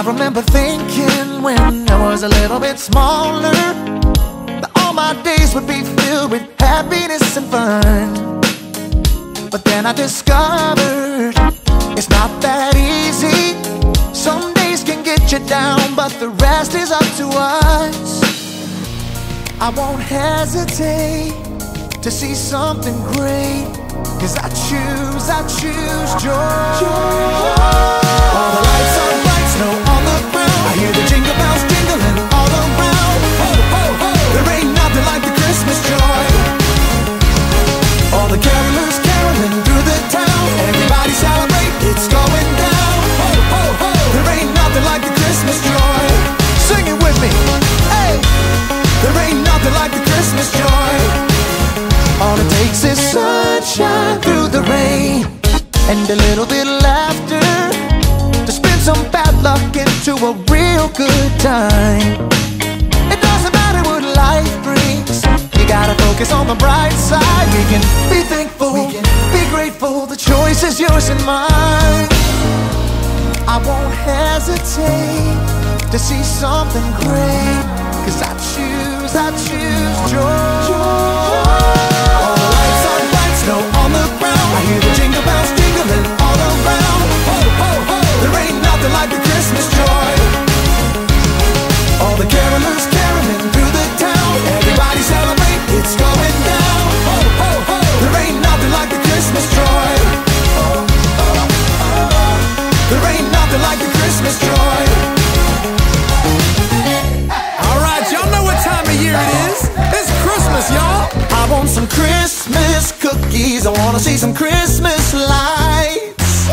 I remember thinking when I was a little bit smaller that all my days would be filled with happiness and fun. But then I discovered it's not that easy. Some days can get you down, but the rest is up to us. I won't hesitate to see something great, 'cause I choose joy. All the lights are bright, snow on the ground. I hear the jingle bells jingling all around. Ho, ho, ho! There ain't nothing like the Christmas joy. All the carolers caroling through the town. Everybody celebrate, it's going down. Ho, ho, ho! There ain't nothing like the Christmas joy. Sing it with me, hey! There ain't nothing like the Christmas joy. All it takes is sunshine through the rain and a little bit of laughter to spin some bad luck into a real good time. It doesn't matter what life brings, you gotta focus on the bright side. We can be thankful, we can be grateful. The choice is yours and mine. I won't hesitate to see something great, 'cause I choose joy. All the lights are bright, snow on the ground. I hear the jingle bells jingling all around. Ho, ho, ho! There ain't nothing like the Christmas joy. All the carolers caroling through the town. Everybody celebrate, it's going down. Ho, ho, ho! There ain't nothing like the Christmas joy. There ain't nothing like the Christmas joy. Y'all, I want some Christmas cookies. I wanna see some Christmas lights.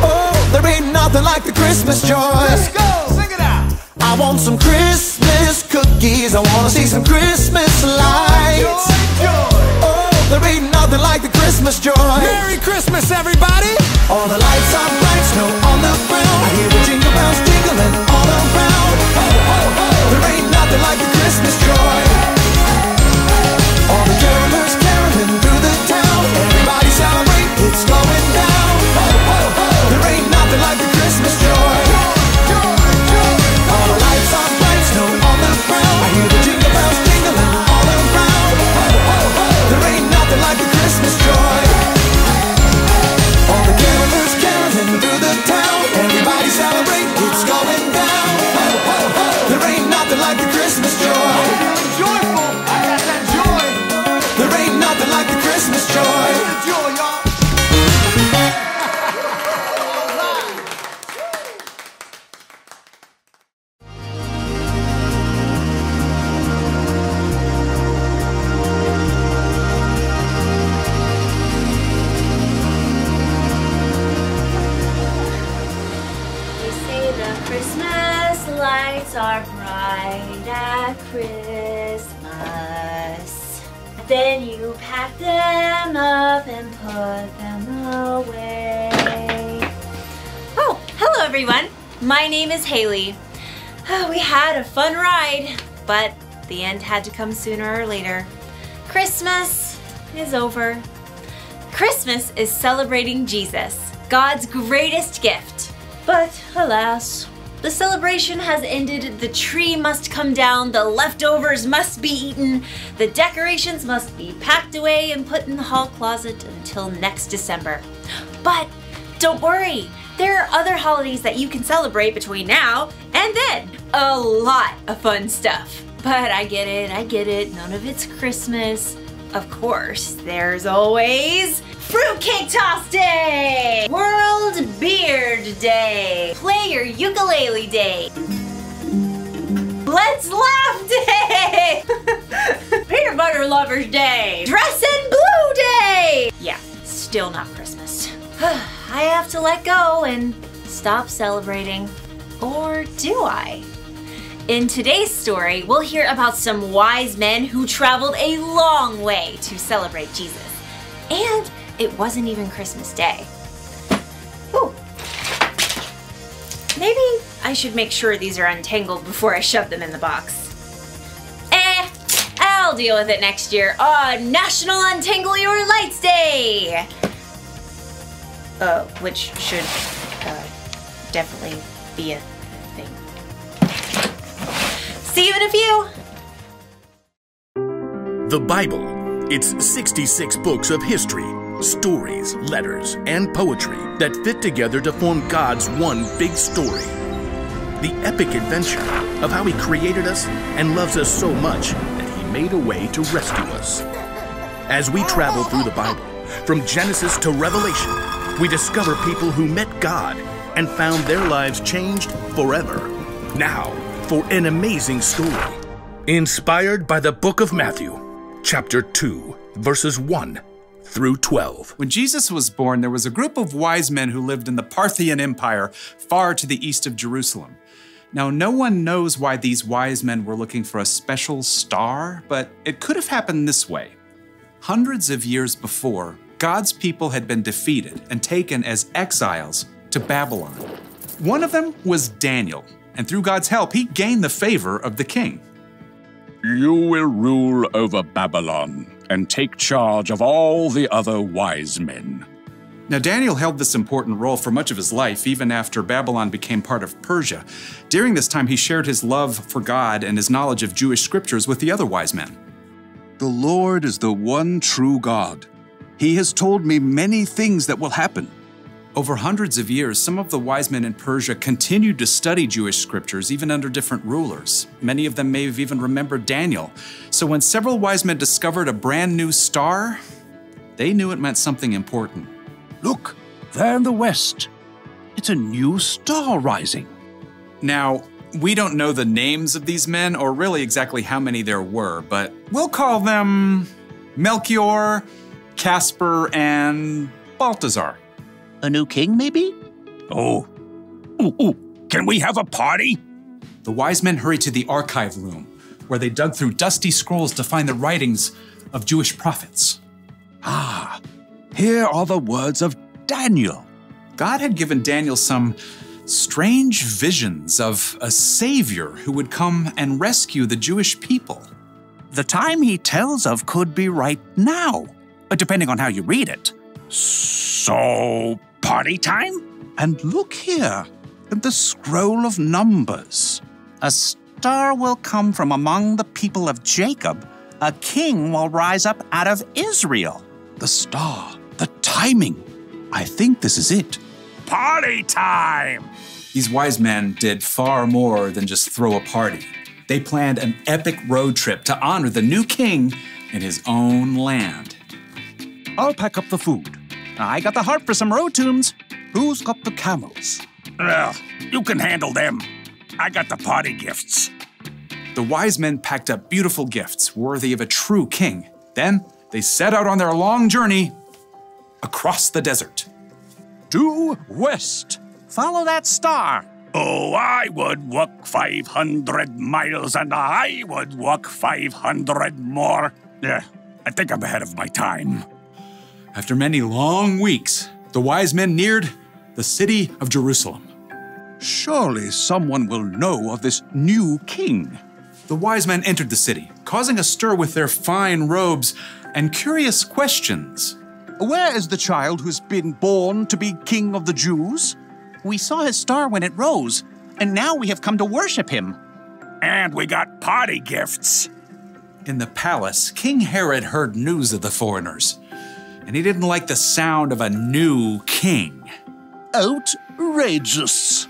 Oh, there ain't nothing like the Christmas joy. Let's go, sing it out. I want some Christmas cookies. I wanna see some Christmas lights. Joy, joy. Oh, there ain't nothing like the Christmas joy. Merry Christmas, everybody. All the lights are bright, snow on the ground. I hear the jingle bells jingling all around. Ho, ho, ho! There ain't nothing like the Christmas joy. All the carolers caroling through the town. Everybody celebrate, it's going down. Ho, ho, ho! There ain't nothing like the Christmas joy. All the lights are bright, snow on the ground. I hear the jingle bells jingling all around. Ho, ho, ho! There ain't nothing like the Christmas joy. All the carolers caroling through the town. Everybody celebrate, it's going down. Ho, ho, ho! There ain't nothing like the Christmas joy. Joyful, I got that joy. There ain't nothing like the Christmas joy. Joy, y'all. They say the Christmas lights are bright at Christmas. Then you pack them up and put them away. Oh, hello everyone. My name is Haley. We had a fun ride, but the end had to come sooner or later. Christmas is over. Christmas is celebrating Jesus, God's greatest gift. But alas, the celebration has ended, the tree must come down, the leftovers must be eaten, the decorations must be packed away and put in the hall closet until next December. But don't worry, there are other holidays that you can celebrate between now and then. A lot of fun stuff. But I get it, none of it's Christmas. Of course, there's always Fruitcake Toss Day! World Beard Day! Play your ukulele day! Let's Laugh Day! Peanut Butter Lovers Day! Dressin' Blue Day! Yeah, still not Christmas. I have to let go and stop celebrating. Or do I? In today's story, we'll hear about some wise men who traveled a long way to celebrate Jesus. And it wasn't even Christmas Day. Ooh. Maybe I should make sure these are untangled before I shove them in the box. I'll deal with it next year on National Untangle Your Lights Day! Which should definitely be a nothing. See you in a few. The Bible. It's 66 books of history, stories, letters, and poetry that fit together to form God's one big story. The epic adventure of how He created us and loves us so much that He made a way to rescue us. As we travel through the Bible, from Genesis to Revelation, we discover people who met God and found their lives changed forever. Now, for an amazing story, inspired by the book of Matthew, chapter 2, verses 1 through 12. When Jesus was born, there was a group of wise men who lived in the Parthian Empire, far to the east of Jerusalem. Now, no one knows why these wise men were looking for a special star, but it could have happened this way. Hundreds of years before, God's people had been defeated and taken as exiles to Babylon. One of them was Daniel, and through God's help, he gained the favor of the king. You will rule over Babylon and take charge of all the other wise men. Now, Daniel held this important role for much of his life, even after Babylon became part of Persia. During this time, he shared his love for God and his knowledge of Jewish scriptures with the other wise men. The Lord is the one true God. He has told me many things that will happen. Over hundreds of years, some of the wise men in Persia continued to study Jewish scriptures, even under different rulers. Many of them may have even remembered Daniel. So when several wise men discovered a brand new star, they knew it meant something important. Look, there in the west. It's a new star rising. Now, we don't know the names of these men or really exactly how many there were, but we'll call them Melchior, Casper, and Balthazar. A new king, maybe? Oh. Ooh, can we have a party? The wise men hurried to the archive room, where they dug through dusty scrolls to find the writings of Jewish prophets. Ah, here are the words of Daniel. God had given Daniel some strange visions of a savior who would come and rescue the Jewish people. The time he tells of could be right now, depending on how you read it. So, party time? And look here, in the scroll of Numbers. A star will come from among the people of Jacob. A king will rise up out of Israel. The star, the timing. I think this is it. Party time! These wise men did far more than just throw a party. They planned an epic road trip to honor the new king in his own land. I'll pack up the food. I got the heart for some road tunes. Who's got the camels? Well, you can handle them. I got the party gifts. The wise men packed up beautiful gifts worthy of a true king. Then they set out on their long journey across the desert. Due west. Follow that star. Oh, I would walk 500 miles and I would walk 500 more. Yeah, I think I'm ahead of my time. After many long weeks, the wise men neared the city of Jerusalem. Surely someone will know of this new king. The wise men entered the city, causing a stir with their fine robes and curious questions. Where is the child who's been born to be king of the Jews? We saw his star when it rose, and now we have come to worship him. And we got party gifts. In the palace, King Herod heard news of the foreigners, and he didn't like the sound of a new king. Outrageous.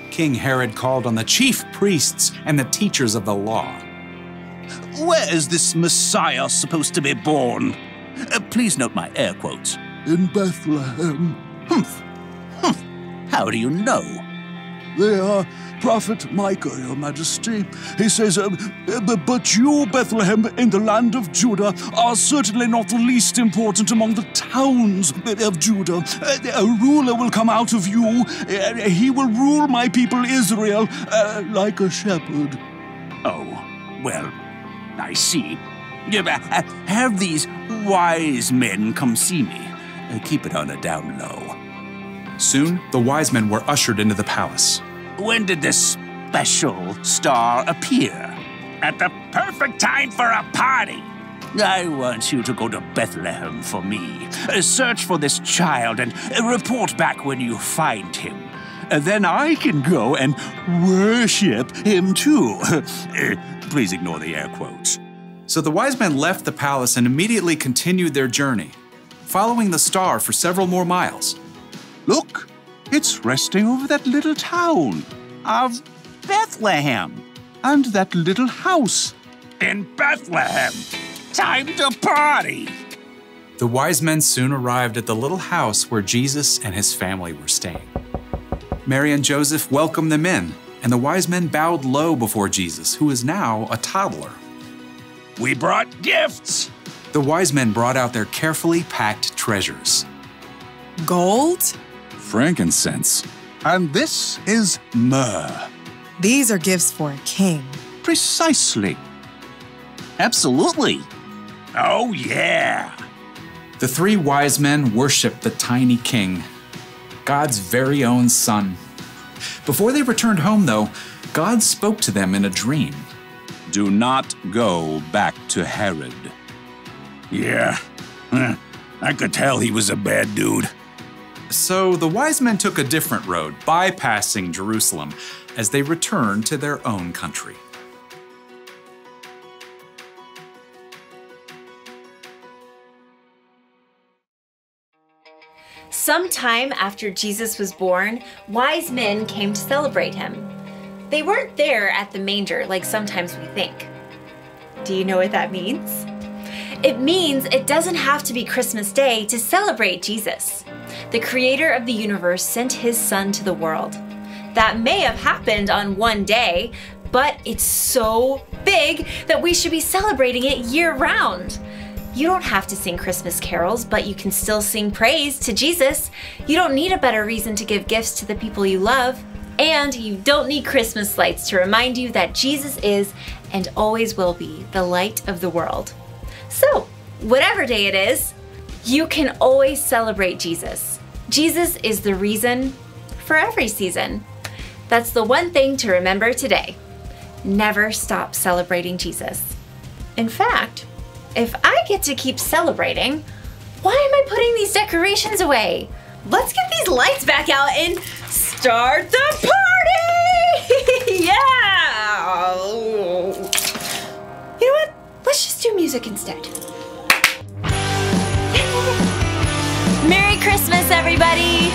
King Herod called on the chief priests and the teachers of the law. Where is this Messiah supposed to be born? Please note my air quotes. In Bethlehem. Humph. How do you know? They are Prophet Micah, Your Majesty. He says, but you, Bethlehem, in the land of Judah, are certainly not the least important among the towns of Judah. A ruler will come out of you. He will rule my people Israel like a shepherd. Oh, well, I see. Have these wise men come see me. Keep it on a down low. Soon, the wise men were ushered into the palace. When did this special star appear? At the perfect time for a party. I want you to go to Bethlehem for me. Search for this child and report back when you find him. Then I can go and worship him too. Please ignore the air quotes. So the wise men left the palace and immediately continued their journey, following the star for several more miles. Look, it's resting over that little town Of Bethlehem. and that little house. In Bethlehem. Time to party. The wise men soon arrived at the little house where Jesus and his family were staying. Mary and Joseph welcomed them in, and the wise men bowed low before Jesus, who is now a toddler. We brought gifts. The wise men brought out their carefully packed treasures. Gold? Frankincense. And this is myrrh. These are gifts for a king. Precisely. Absolutely. Oh, yeah. The three wise men worshiped the tiny king, God's very own son. Before they returned home, though, God spoke to them in a dream. Do not go back to Herod. Yeah. I could tell he was a bad dude. So the wise men took a different road, bypassing Jerusalem, as they returned to their own country. Sometime after Jesus was born, wise men came to celebrate him. They weren't there at the manger like sometimes we think. Do you know what that means? It means it doesn't have to be Christmas Day to celebrate Jesus. The creator of the universe sent his son to the world. That may have happened on one day, but it's so big that we should be celebrating it year-round. You don't have to sing Christmas carols, but you can still sing praise to Jesus. You don't need a better reason to give gifts to the people you love. And you don't need Christmas lights to remind you that Jesus is and always will be the light of the world. So, whatever day it is, you can always celebrate Jesus. Jesus is the reason for every season. That's the one thing to remember today. Never stop celebrating Jesus. In fact, if I get to keep celebrating, why am I putting these decorations away? Let's get these lights back out and start the party! Yeah! You know what? Let's just do music instead. Merry Christmas, everybody!